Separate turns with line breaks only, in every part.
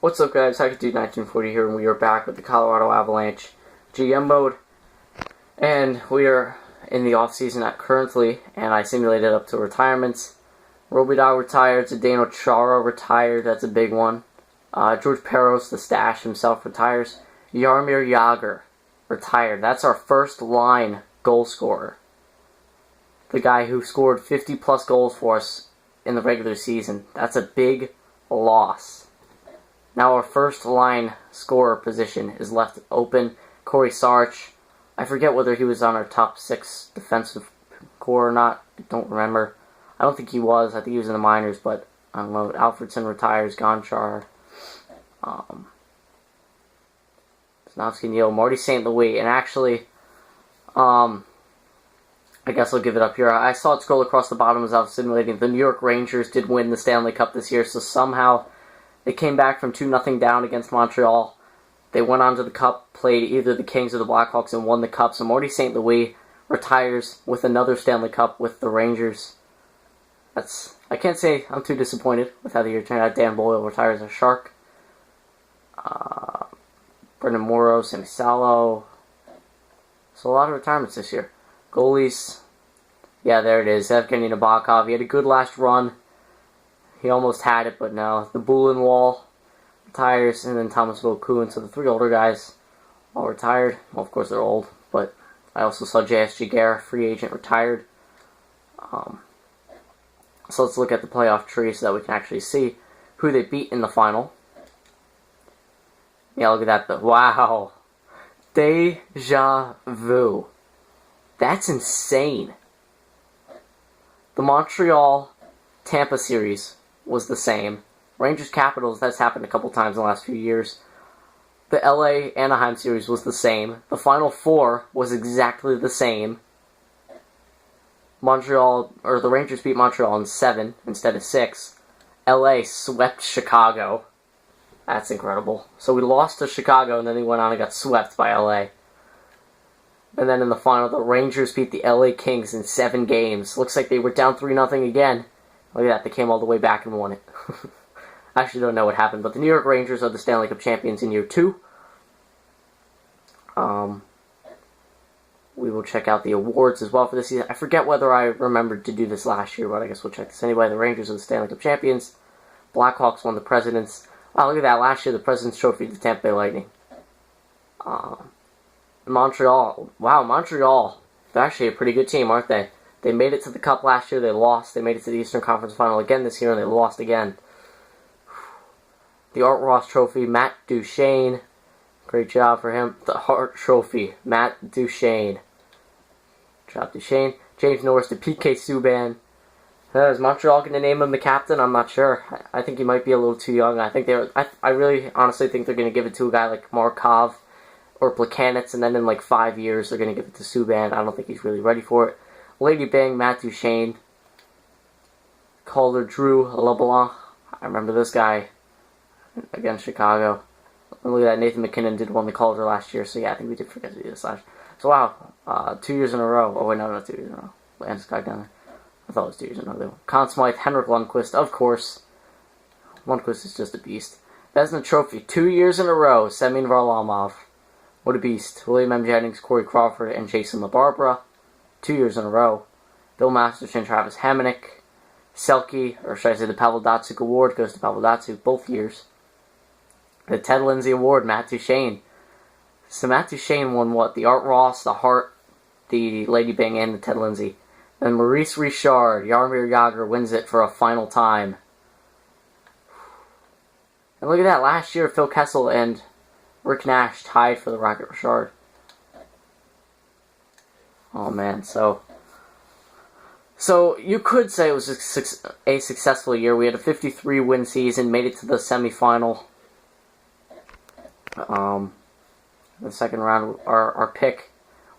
What's up, guys? Dude 1940 here, and we are back with the Colorado Avalanche GM mode. And we are in the off-season currently, and I simulated up to retirements. Robitaille retired, Zdeno Chara retired, that's a big one. George Peros, the stash himself, retires. Jaromir Jagr retired. That's our first line goal scorer. The guy who scored 50-plus goals for us in the regular season. That's a big loss. Now our first line scorer position is left open. Corey Sarch. I forget whether he was on our top 6 defensive core or not. I don't remember. I don't think he was. I think he was in the minors, but I don't know. Alfredson retires. Gonchar. Snovsky, Neal, Marty St. Louis, and actually, I guess I'll give it up here. I saw it scroll across the bottom as I was simulating. The New York Rangers did win the Stanley Cup this year, so somehow they came back from 2-0 down against Montreal. They went on to the Cup, played either the Kings or the Blackhawks, and won the Cup. So Marty St. Louis retires with another Stanley Cup with the Rangers. I can't say I'm too disappointed with how the year turned out. Dan Boyle retires as Shark. Brendan Morrow, Sammy Salo. So a lot of retirements this year. Goalies, yeah, there it is. Evgeny Nabokov. He had a good last run. He almost had it, but no. The Buhlenwald retires, and then Thomas Vokoun. So the 3 older guys all retired. Well, of course they're old, but I also saw J.S. Giguère, free agent, retired. So let's look at the playoff tree so that we can actually see who they beat in the final. Yeah, look at that. Wow. Deja vu. That's insane. The Montreal-Tampa series was the same. Rangers-Capitals, that's happened a couple times in the last few years. The LA-Anaheim series was the same. The Final Four was exactly the same. The Rangers beat Montreal in 7 instead of 6. LA swept Chicago. That's incredible. So we lost to Chicago, and then they went on and got swept by LA. And then in the final, the Rangers beat the LA Kings in 7 games. Looks like they were down 3-0 again. Look at that, they came all the way back and won it. I actually don't know what happened, but the New York Rangers are the Stanley Cup champions in year 2. We will check out the awards as well for this season. I forget whether I remembered to do this last year, but I guess we'll check this anyway. The Rangers are the Stanley Cup champions. Blackhawks won the President's. Wow, look at that. Last year, the President's Trophy to the Tampa Bay Lightning. Montreal. Wow, Montreal. They're actually a pretty good team, aren't they? They made it to the Cup last year. They lost. They made it to the Eastern Conference Final again this year, and they lost again. The Art Ross Trophy, Matt Duchene. Great job for him. The Hart Trophy, Matt Duchene. Good job, Duchene. James Norris to PK Subban. Is Montreal going to name him the captain? I'm not sure. I think he might be a little too young. I really honestly think they're going to give it to a guy like Markov or Plekanec, and then in like 5 years they're going to give it to Subban. I don't think he's really ready for it. Lady Bang, Matt Duchene. Calder, Drew LeBlanc. I remember this guy against Chicago. And look at that, Nathan McKinnon did win the Calder last year, so yeah, I think we did forget to do this last year. So wow, 2 years in a row. Oh wait, no, not 2 years in a row. Landeskog down there. I thought it was 2 years in a row. Conn Smythe, Henrik Lundqvist, of course. Lundqvist is just a beast. Vezina Trophy, 2 years in a row. Semyon Varlamov. What a beast. William M. Jennings, Corey Crawford, and Jason LaBarbera. 2 years in a row. Bill Masterson, Travis Hamonic. Selke, or should I say the Pavel Datsyuk Award, goes to Pavel Datsyuk both years. The Ted Lindsay Award, Matt Duchene. So Matt Duchene won what? The Art Ross, the Hart, the Lady Bing, and the Ted Lindsay. Then Maurice Richard, Jaromir Jagr wins it for a final time. And look at that, last year Phil Kessel and Rick Nash tied for the Rocket Richard. Oh man, so you could say it was a successful year. We had a 53-win season, made it to the semifinal. The second round, our pick.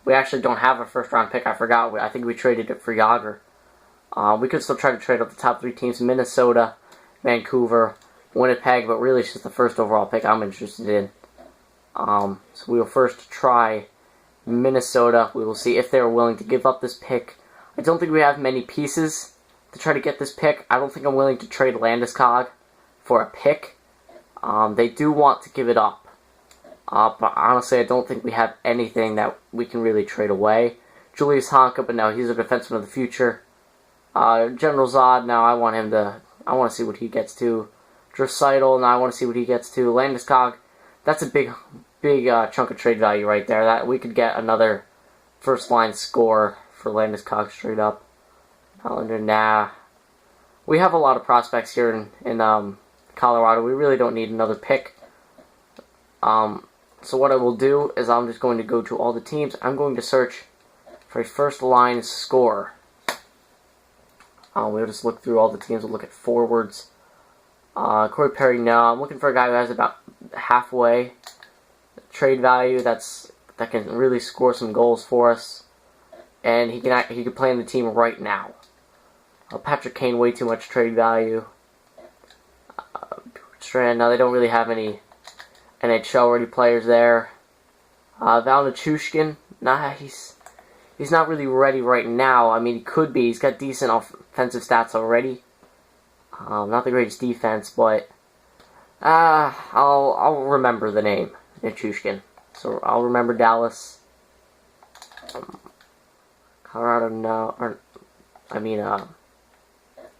We actually don't have a first-round pick. I forgot. I think we traded it for Jagr. We could still try to trade up the top 3 teams. Minnesota, Vancouver, Winnipeg, but really it's just the first overall pick I'm interested in. So we will first try Minnesota. We will see if they're willing to give up this pick. I don't think we have many pieces to try to get this pick. I don't think I'm willing to trade Landeskog for a pick. They do want to give it up. But honestly, I don't think we have anything that we can really trade away. Julius Honka, but no, he's a defenseman of the future. General Zod, now I want to see what he gets to. Draisaitl, now I want to see what he gets to. Landeskog, that's a big chunk of trade value right there. That we could get another first line score for Landeskog straight up. Hollander, nah. We have a lot of prospects here in Colorado. We really don't need another pick. So what I will do is I'm just going to go to all the teams. I'm going to search for a first line score. We'll just look through all the teams. We'll look at forwards. Corey Perry, no. I'm looking for a guy who has about halfway trade value. That can really score some goals for us, and he can play in the team right now. Patrick Kane, way too much trade value. Strand, no, they don't really have any NHL ready players there. Val Nichushkin, nah, he's not really ready right now. I mean, he could be. He's got decent offensive stats already. Not the greatest defense, but I'll remember the name Nichushkin. So I'll remember Dallas. Colorado, no, or I mean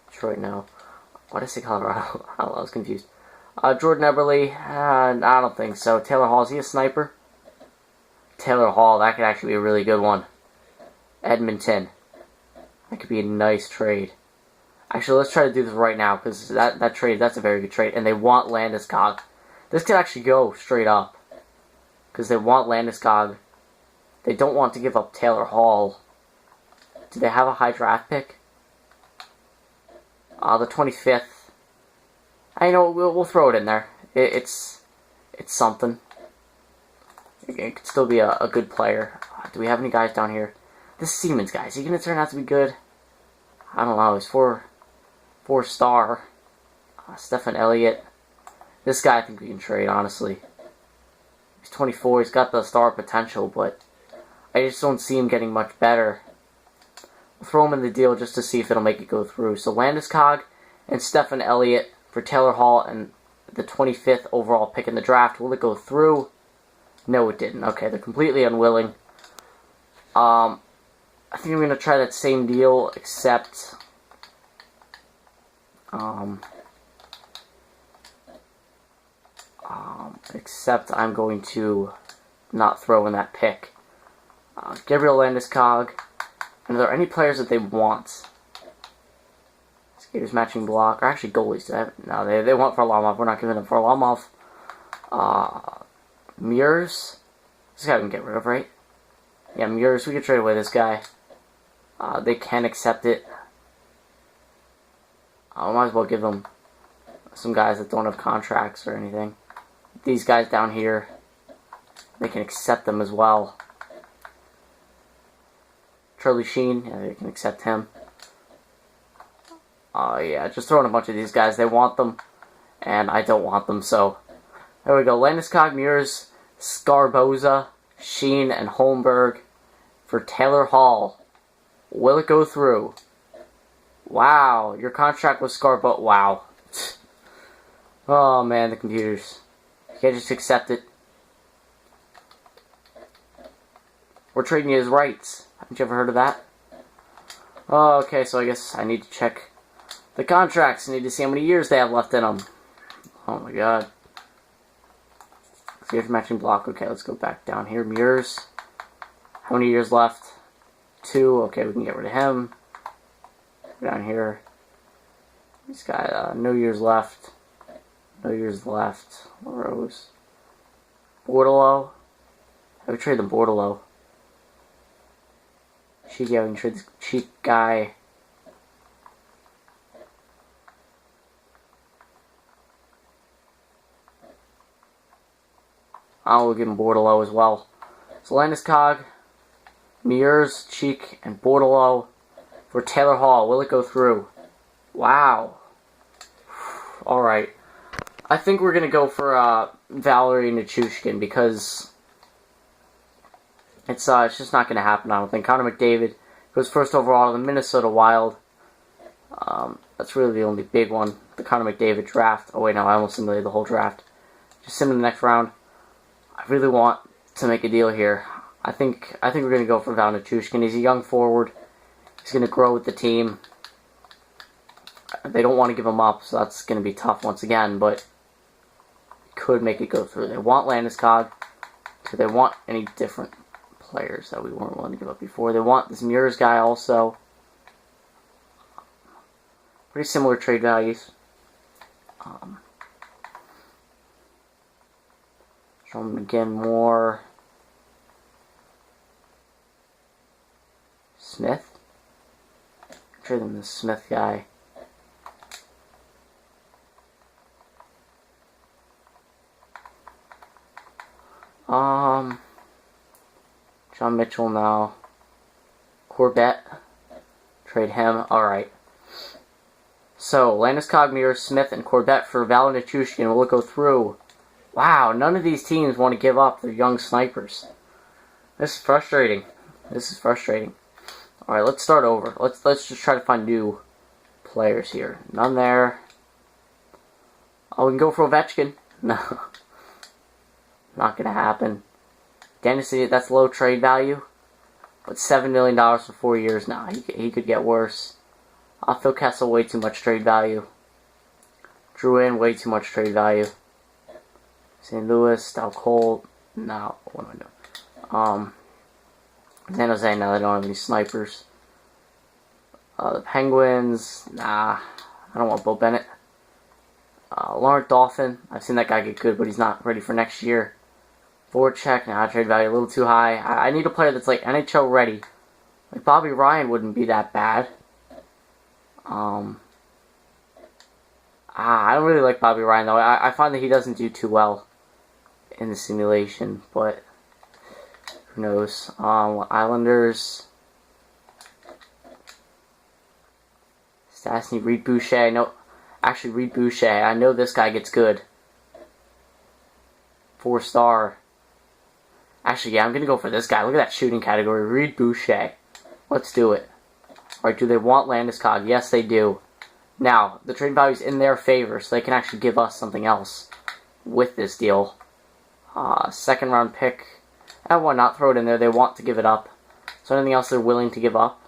Detroit, no. Why did I say Colorado? I was confused. Jordan Eberle, I don't think so. Taylor Hall, is he a sniper? Taylor Hall, that could actually be a really good one. Edmonton, that could be a nice trade. Actually, let's try to do this right now, because that trade, that's a very good trade. And they want Landeskog. This could actually go straight up, because they want Landeskog. They don't want to give up Taylor Hall. Do they have a high draft pick? The 25th. I know, we'll throw it in there. It's something. It could still be a good player. Do we have any guys down here? This Siemens guy, is he going to turn out to be good? I don't know. He's four-star. Stefan Elliott. This guy I think we can trade, honestly. He's 24. He's got the star potential, but I just don't see him getting much better. We'll throw him in the deal just to see if it'll make it go through. So Landeskog and Stefan Elliott for Taylor Hall and the 25th overall pick in the draft. Will it go through? No, it didn't. Okay, they're completely unwilling. I think I'm going to try that same deal, except I'm going to not throw in that pick. Gabriel Landeskog. And are there any players that they want? Skaters matching block. Or actually goalies. No, they want Varlamov. We're not giving them Varlamov. Mures. This guy we can get rid of, right? Yeah, Mures. We can trade away this guy. They can accept it. I might as well give them some guys that don't have contracts or anything. These guys down here, they can accept them as well. Charlie Sheen, yeah, they can accept him. Yeah, just throwing a bunch of these guys. They want them, and I don't want them, so there we go. Landeskog, Mures, Scarboza, Sheen, and Holmberg for Taylor Hall. Will it go through? Wow, your contract with Scarboza. Wow. Oh man, the computers. You can't just accept it. We're trading you his rights. Haven't you ever heard of that? Oh, okay, so I guess I need to check the contracts. I need to see how many years they have left in them. Oh my god. Here's matching block. Okay, let's go back down here. Mures. How many years left? 2. Okay, we can get rid of him. Down here. This guy, no years left. No years left. Rose. Bordelot. I would trade the Bordelot. Cheap, yeah, we can trade this cheap guy. We'll give him Bordelot as well. So Landeskog, Mures, Cheek, and Bordelot for Taylor Hall. Will it go through? Wow. Alright. I think we're going to go for Valerie Nichushkin because it's just not going to happen, I don't think. Connor McDavid goes first overall to the Minnesota Wild. That's really the only big one. The Connor McDavid draft. Oh wait, no, I almost simulated the whole draft. Just send him to the next round. I really want to make a deal here. I think we're gonna go for Valnichushkin. He's a young forward. He's gonna grow with the team. They don't want to give him up, so that's gonna be tough once again. But could make it go through. They want Landeskog. Do they want any different players that we weren't willing to give up before? They want this Mures guy also. Pretty similar trade values. Show him again more. Smith. Trade them the Smith guy. John Mitchell now. Corbett. Trade him. Alright. So, Landeskog, Mures, Smith, and Corbett for Valnichushkin. Will it go through? Wow, none of these teams want to give up their young snipers. This is frustrating. This is frustrating. Alright, let's start over. Let's just try to find new players here. None there. Oh, we can go for Ovechkin. No. Not gonna happen. Dennis, that's low trade value. But $7 million for 4 years now. He could get worse. Phil Kessel, way too much trade value. Drouin, way too much trade value. St. Louis, Dow Cole. No, what am I doing? San Jose, now they don't have any snipers. The Penguins, nah. I don't want Bo Bennett. Laurent Dauphin, I've seen that guy get good, but he's not ready for next year. Voracek, nah, trade value a little too high. I need a player that's like NHL ready. Like Bobby Ryan wouldn't be that bad. I don't really like Bobby Ryan though. I find that he doesn't do too well in the simulation, but who knows? Islanders. Stastny, Reed Boucher. No, actually Reed Boucher. I know this guy gets good. 4-star. Actually, yeah, I'm gonna go for this guy. Look at that shooting category. Reed Boucher. Let's do it. Alright, do they want Landeskog? Yes, they do. Now, the trade value's in their favor, so they can actually give us something else with this deal. Second round pick. Why not throw it in there? They want to give it up. So anything else they're willing to give up?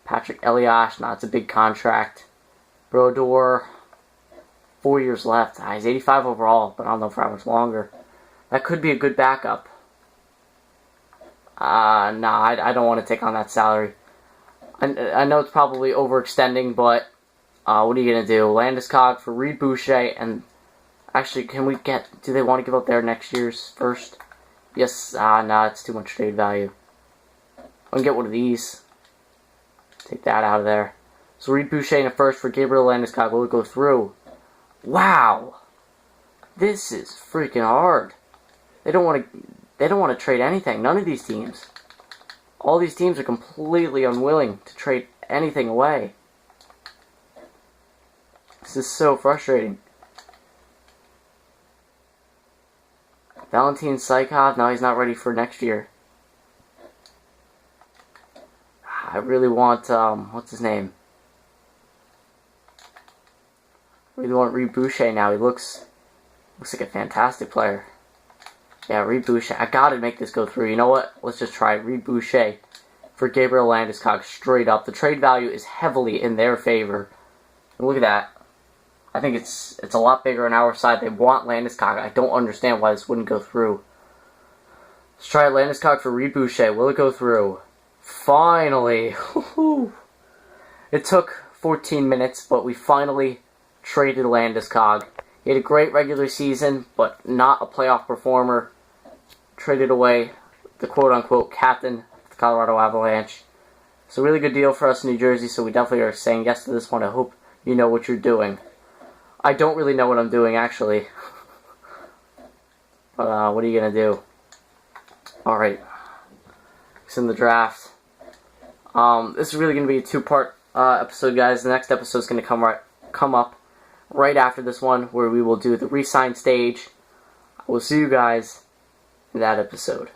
Patrick Elias. Nah, it's a big contract. Brodeur. 4 years left. He's 85 overall, but I don't know for how much longer. That could be a good backup. Nah, I don't want to take on that salary. I know it's probably overextending, but what are you going to do? Landeskog for Reed Boucher, and actually, do they want to give up their next year's first? Yes, nah, it's too much trade value. I'm going to get one of these. Take that out of there. So Reed Boucher in a first for Gabriel Landeskog. Will it go through? Wow! This is freaking hard. They don't want to trade anything. None of these teams. All these teams are completely unwilling to trade anything away. This is so frustrating. Valentin Sykov, now he's not ready for next year. I really want, what's his name? I really want Reed Boucher now. He looks like a fantastic player. Yeah, Reed Boucher. I gotta make this go through. You know what? Let's just try it. Reed Boucher for Gabriel Landeskog straight up. The trade value is heavily in their favor. And look at that. I think it's a lot bigger on our side. They want Landeskog. I don't understand why this wouldn't go through. Let's try Landeskog for Reed Boucher. Will it go through? Finally. It took 14 minutes, but we finally traded Landeskog. He had a great regular season, but not a playoff performer. Traded away the quote-unquote captain of the Colorado Avalanche. It's a really good deal for us in New Jersey, so we definitely are saying yes to this one. I hope you know what you're doing. I don't really know what I'm doing, actually. But, what are you going to do? Alright. It's in the draft. This is really going to be a two-part episode, guys. The next episode is going to come up right after this one, where we will do the re-sign stage. I will see you guys in that episode.